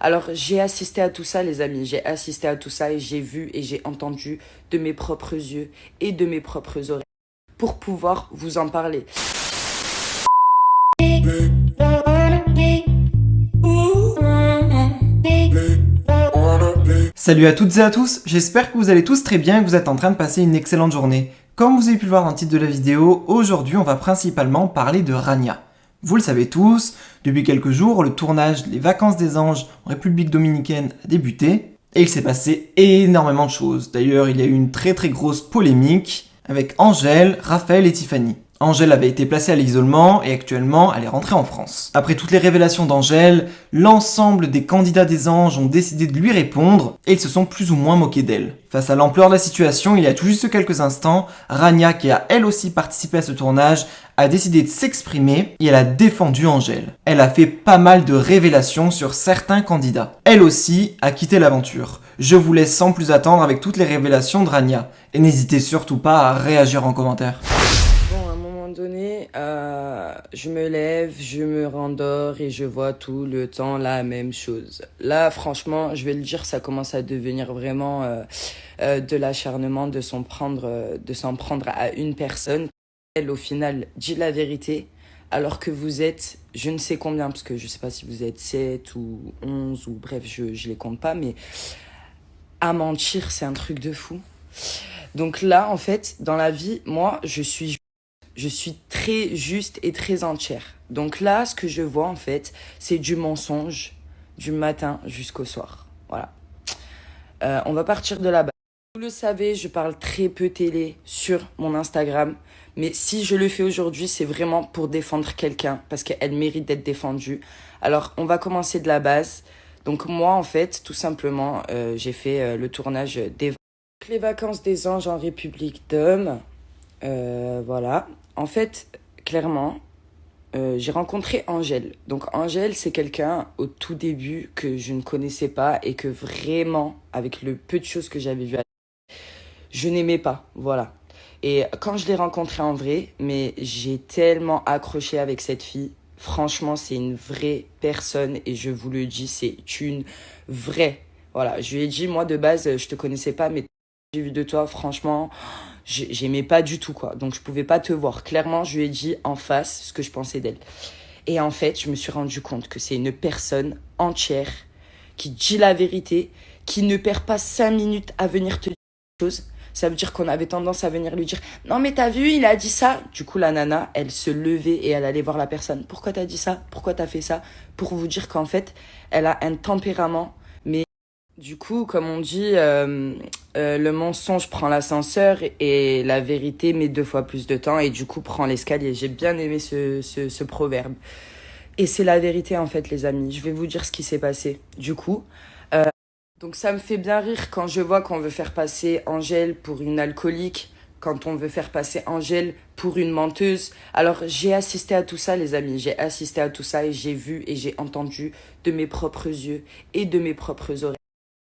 Alors, j'ai assisté à tout ça, les amis. J'ai assisté à tout ça et j'ai vu et j'ai entendu de mes propres yeux et de mes propres oreilles pour pouvoir vous en parler. Salut à toutes et à tous, j'espère que vous allez tous très bien et que vous êtes en train de passer une excellente journée. Comme vous avez pu le voir dans le titre de la vidéo, aujourd'hui on va principalement parler de Rania. Vous le savez tous, depuis quelques jours, le tournage Les Vacances des Anges en République Dominicaine a débuté et il s'est passé énormément de choses. D'ailleurs, il y a eu une très grosse polémique avec Angèle, Raphaël et Tiffany. Angèle avait été placée à l'isolement et actuellement elle est rentrée en France. Après toutes les révélations d'Angèle, l'ensemble des candidats des anges ont décidé de lui répondre et ils se sont plus ou moins moqués d'elle. Face à l'ampleur de la situation, il y a tout juste quelques instants, Rania, qui a elle aussi participé à ce tournage, a décidé de s'exprimer et elle a défendu Angèle. Elle a fait pas mal de révélations sur certains candidats. Elle aussi a quitté l'aventure. Je vous laisse sans plus attendre avec toutes les révélations de Rania. Et n'hésitez surtout pas à réagir en commentaire. Bon, à un moment donné, je me lève, je me rendors et je vois tout le temps la même chose. Là, franchement, je vais le dire, ça commence à devenir vraiment de l'acharnement de s'en prendre à une personne. Elle, au final, dit la vérité, alors que vous êtes, je ne sais combien, parce que je ne sais pas si vous êtes 7 ou 11, ou bref, je les compte pas, mais à mentir, c'est un truc de fou. Donc là, en fait, dans la vie, moi, je suis très juste et très entière. Donc là, ce que je vois, en fait, c'est du mensonge du matin jusqu'au soir. Voilà. On va partir de là-bas. Vous le savez, je parle très peu télé sur mon Instagram. Mais si je le fais aujourd'hui, c'est vraiment pour défendre quelqu'un, parce qu'elle mérite d'être défendue. Alors, on va commencer de la base. Donc moi, en fait, tout simplement, j'ai fait le tournage des Les Vacances des Anges en République Dom. Voilà. En fait, clairement, j'ai rencontré Angèle. Donc Angèle, c'est quelqu'un au tout début que je ne connaissais pas et que vraiment, avec le peu de choses que j'avais vues, je n'aimais pas. Voilà. Et quand je l'ai rencontrée en vrai, mais j'ai tellement accroché avec cette fille. Franchement, c'est une vraie personne et je vous le dis, c'est une vraie. Voilà, je lui ai dit, moi de base, je te connaissais pas, mais j'ai vu de toi, franchement, j'aimais pas du tout, quoi. Donc je pouvais pas te voir. Clairement, je lui ai dit en face ce que je pensais d'elle. Et en fait, je me suis rendu compte que c'est une personne entière qui dit la vérité, qui ne perd pas 5 minutes à venir te dire des choses. Ça veut dire qu'on avait tendance à venir lui dire « Non mais t'as vu, il a dit ça !» Du coup, la nana, elle se levait et elle allait voir la personne. « Pourquoi t'as dit ça ? Pourquoi t'as fait ça ?» Pour vous dire qu'en fait, elle a un tempérament. Mais du coup, comme on dit, le mensonge prend l'ascenseur et la vérité met 2 fois plus de temps et du coup prend l'escalier. J'ai bien aimé ce proverbe. Et c'est la vérité en fait, les amis. Je vais vous dire ce qui s'est passé. Du coup, donc ça me fait bien rire quand je vois qu'on veut faire passer Angèle pour une alcoolique, quand on veut faire passer Angèle pour une menteuse. Alors j'ai assisté à tout ça, les amis. J'ai assisté à tout ça et j'ai vu et j'ai entendu de mes propres yeux et de mes propres oreilles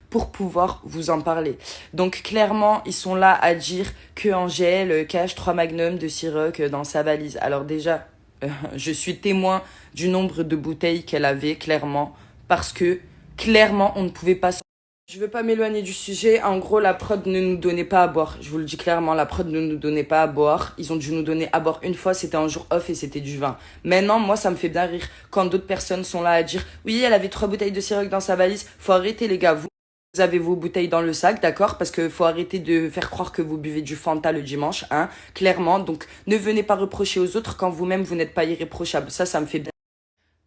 pour pouvoir vous en parler. Donc clairement, ils sont là à dire que Angèle cache 3 magnums de Ciroc dans sa valise. Alors déjà, je suis témoin du nombre de bouteilles qu'elle avait, clairement, parce que clairement, on ne pouvait pas... Je veux pas m'éloigner du sujet. En gros, la prod ne nous donnait pas à boire. Je vous le dis clairement, la prod ne nous donnait pas à boire. Ils ont dû nous donner à boire une fois, c'était un jour off et c'était du vin. Maintenant, moi, ça me fait bien rire quand d'autres personnes sont là à dire « Oui, elle avait 3 bouteilles de Ciroc dans sa valise. » Faut arrêter, les gars. Vous avez vos bouteilles dans le sac, d'accord? Parce que faut arrêter de faire croire que vous buvez du Fanta le dimanche, hein, clairement. Donc, ne venez pas reprocher aux autres quand vous-même, vous n'êtes pas irréprochable. Ça me fait bien.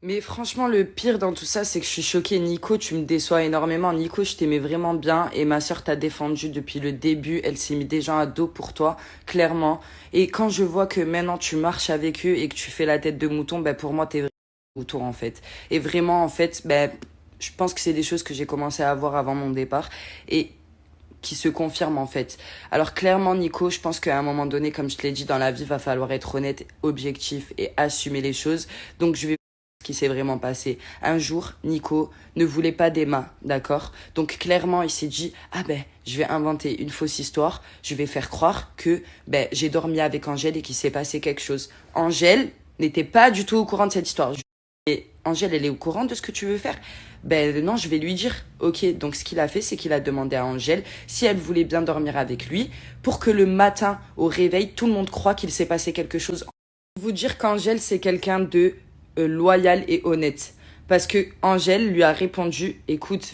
Mais franchement, le pire dans tout ça, c'est que je suis choquée. Nico, tu me déçois énormément. Nico, je t'aimais vraiment bien et ma sœur t'a défendu depuis le début. Elle s'est mis déjà à dos pour toi, clairement. Et quand je vois que maintenant tu marches avec eux et que tu fais la tête de mouton, ben pour moi, t'es vraiment un mouton, en fait. Et vraiment, en fait, ben... je pense que c'est des choses que j'ai commencé à avoir avant mon départ et qui se confirment en fait. Alors clairement Nico, je pense qu'à un moment donné, comme je te l'ai dit, dans la vie, va falloir être honnête, objectif et assumer les choses. Donc je vais ce qui s'est vraiment passé. Un jour, Nico ne voulait pas d'Emma, d'accord? Donc clairement, il s'est dit, ah ben, je vais inventer une fausse histoire, je vais faire croire que ben j'ai dormi avec Angèle et qu'il s'est passé quelque chose. Angèle n'était pas du tout au courant de cette histoire. Et Angèle, elle est au courant de ce que tu veux faire? Ben non, je vais lui dire. Ok, donc ce qu'il a fait, c'est qu'il a demandé à Angèle si elle voulait bien dormir avec lui pour que le matin, au réveil, tout le monde croit qu'il s'est passé quelque chose. Vous dire qu'Angèle, c'est quelqu'un de loyal et honnête. Parce que Angèle lui a répondu, écoute,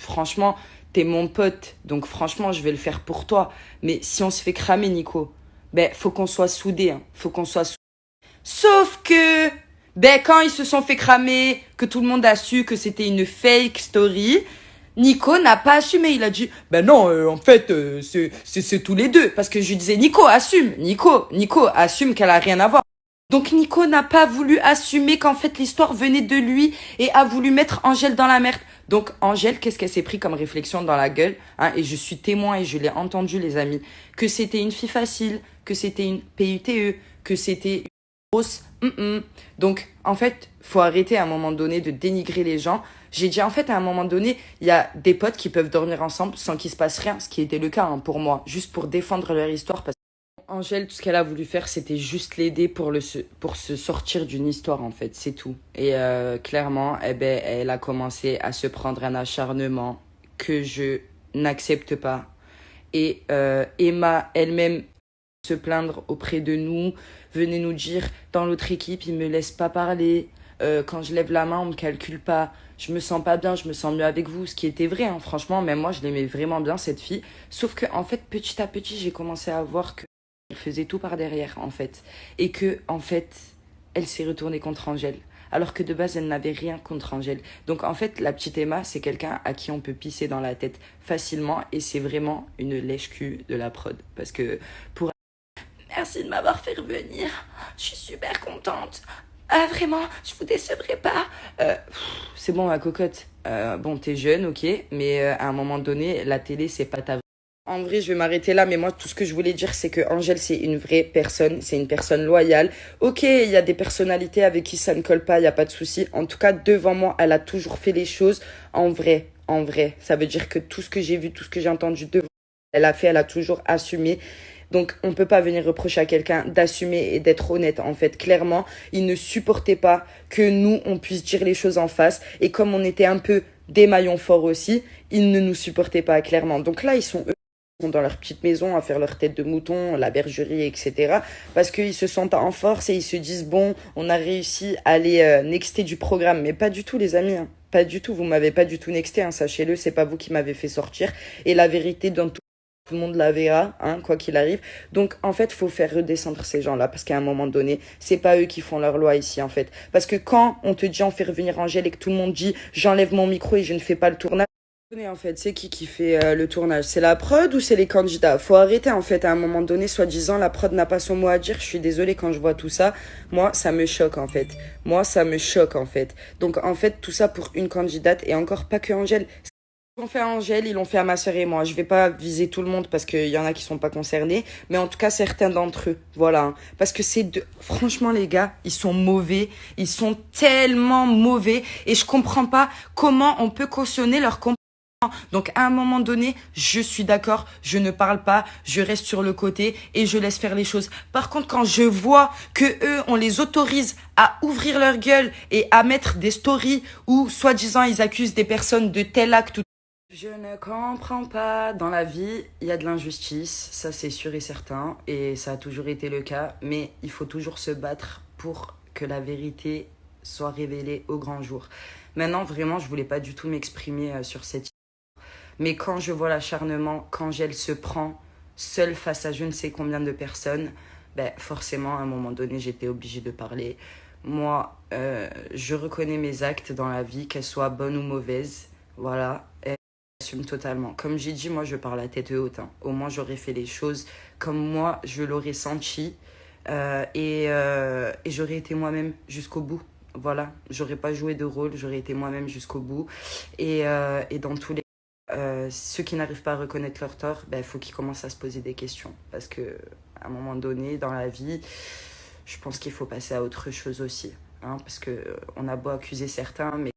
franchement, t'es mon pote, donc franchement, je vais le faire pour toi. Mais si on se fait cramer, Nico, ben, faut qu'on soit soudés, hein. Faut qu'on soit soudés. Sauf que, ben, quand ils se sont fait cramer, que tout le monde a su que c'était une fake story, Nico n'a pas assumé. Il a dit, ben non, en fait, c'est tous les deux. Parce que je lui disais, Nico, assume. Nico, assume qu'elle a rien à voir. Donc Nico n'a pas voulu assumer qu'en fait l'histoire venait de lui et a voulu mettre Angèle dans la merde. Donc Angèle, qu'est-ce qu'elle s'est pris comme réflexion dans la gueule, hein, et je suis témoin et je l'ai entendu les amis, que c'était une fille facile, que c'était une PUTE, que c'était une grosse. Donc en fait, faut arrêter à un moment donné de dénigrer les gens. J'ai dit en fait à un moment donné, il y a des potes qui peuvent dormir ensemble sans qu'il se passe rien, ce qui était le cas, hein, pour moi, juste pour défendre leur histoire. Angèle, tout ce qu'elle a voulu faire, c'était juste l'aider pour se sortir d'une histoire, en fait, c'est tout. Et clairement, eh ben, elle a commencé à se prendre un acharnement que je n'accepte pas. Et Emma, elle-même, se plaindre auprès de nous, venait nous dire, dans l'autre équipe, ils me laissent pas parler. Quand je lève la main, on me calcule pas. Je me sens pas bien, je me sens mieux avec vous. Ce qui était vrai, hein. Franchement, même moi, je l'aimais vraiment bien, cette fille. Sauf que, en fait, petit à petit, j'ai commencé à voir que elle faisait tout par derrière, en fait. Et que, en fait, elle s'est retournée contre Angèle. Alors que de base, elle n'avait rien contre Angèle. Donc, en fait, la petite Emma, c'est quelqu'un à qui on peut pisser dans la tête facilement. Et c'est vraiment une lèche-cul de la prod. Parce que, pour... Merci de m'avoir fait revenir. Je suis super contente. Ah, vraiment, je vous décevrai pas. C'est bon, ma cocotte. Bon, t'es jeune, ok. Mais à un moment donné, la télé, c'est pas ta... En vrai, je vais m'arrêter là, mais moi, tout ce que je voulais dire, c'est que Angèle, c'est une vraie personne, c'est une personne loyale. Ok, il y a des personnalités avec qui ça ne colle pas, il n'y a pas de souci. En tout cas, devant moi, elle a toujours fait les choses en vrai, en vrai. Ça veut dire que tout ce que j'ai vu, tout ce que j'ai entendu devant elle a fait, elle a toujours assumé. Donc, on ne peut pas venir reprocher à quelqu'un d'assumer et d'être honnête. En fait, clairement, il ne supportait pas que nous, on puisse dire les choses en face. Et comme on était un peu des maillons forts aussi, ils ne nous supportaient pas, clairement. Donc là, ils sont dans leur petite maison à faire leur tête de mouton, la bergerie, etc. Parce qu'ils se sentent en force et ils se disent, bon, on a réussi à aller nexter du programme. Mais pas du tout, les amis, hein. Pas du tout, vous m'avez pas du tout nexté, hein. Sachez-le, c'est pas vous qui m'avez fait sortir. Et la vérité, dans tout le monde la verra, hein, quoi qu'il arrive. Donc, en fait, faut faire redescendre ces gens-là, parce qu'à un moment donné, c'est pas eux qui font leur loi ici, en fait. Parce que quand on te dit on fait revenir Angèle et que tout le monde dit j'enlève mon micro et je ne fais pas le tournage, en fait, c'est qui fait le tournage? C'est la prod ou c'est les candidats? Faut arrêter, en fait, à un moment donné, soi-disant, la prod n'a pas son mot à dire. Je suis désolée quand je vois tout ça. Moi, ça me choque, en fait. Moi, ça me choque, en fait. Donc, en fait, tout ça pour une candidate et encore pas que Angèle. Ils l'ont fait à Angèle, ils l'ont fait à ma sœur et moi. Je vais pas viser tout le monde parce qu'il y en a qui sont pas concernés, mais en tout cas certains d'entre eux, voilà. Hein. Parce que franchement les gars, ils sont mauvais, ils sont tellement mauvais et je comprends pas comment on peut cautionner leur comportement. Donc à un moment donné, je suis d'accord, je ne parle pas, je reste sur le côté et je laisse faire les choses. Par contre, quand je vois que eux, on les autorise à ouvrir leur gueule et à mettre des stories où soi-disant ils accusent des personnes de tel acte, je ne comprends pas. Dans la vie, il y a de l'injustice, ça c'est sûr et certain, et ça a toujours été le cas, mais il faut toujours se battre pour que la vérité soit révélée au grand jour. Maintenant, vraiment, je voulais pas du tout m'exprimer sur cette... Mais quand je vois l'acharnement, quand elle se prend seule face à je ne sais combien de personnes, ben forcément, à un moment donné, j'étais obligée de parler. Moi, je reconnais mes actes dans la vie, qu'elles soient bonnes ou mauvaises, voilà. J'assume totalement. Comme j'ai dit, moi je parle à tête haute. Hein. Au moins j'aurais fait les choses comme moi je l'aurais senti et j'aurais été moi-même jusqu'au bout. Voilà, j'aurais pas joué de rôle, j'aurais été moi-même jusqu'au bout. Et dans tous les ceux qui n'arrivent pas à reconnaître leur tort, ben, faut qu'ils commencent à se poser des questions. Parce que à un moment donné, dans la vie, je pense qu'il faut passer à autre chose aussi. Hein, parce que on a beau accuser certains, mais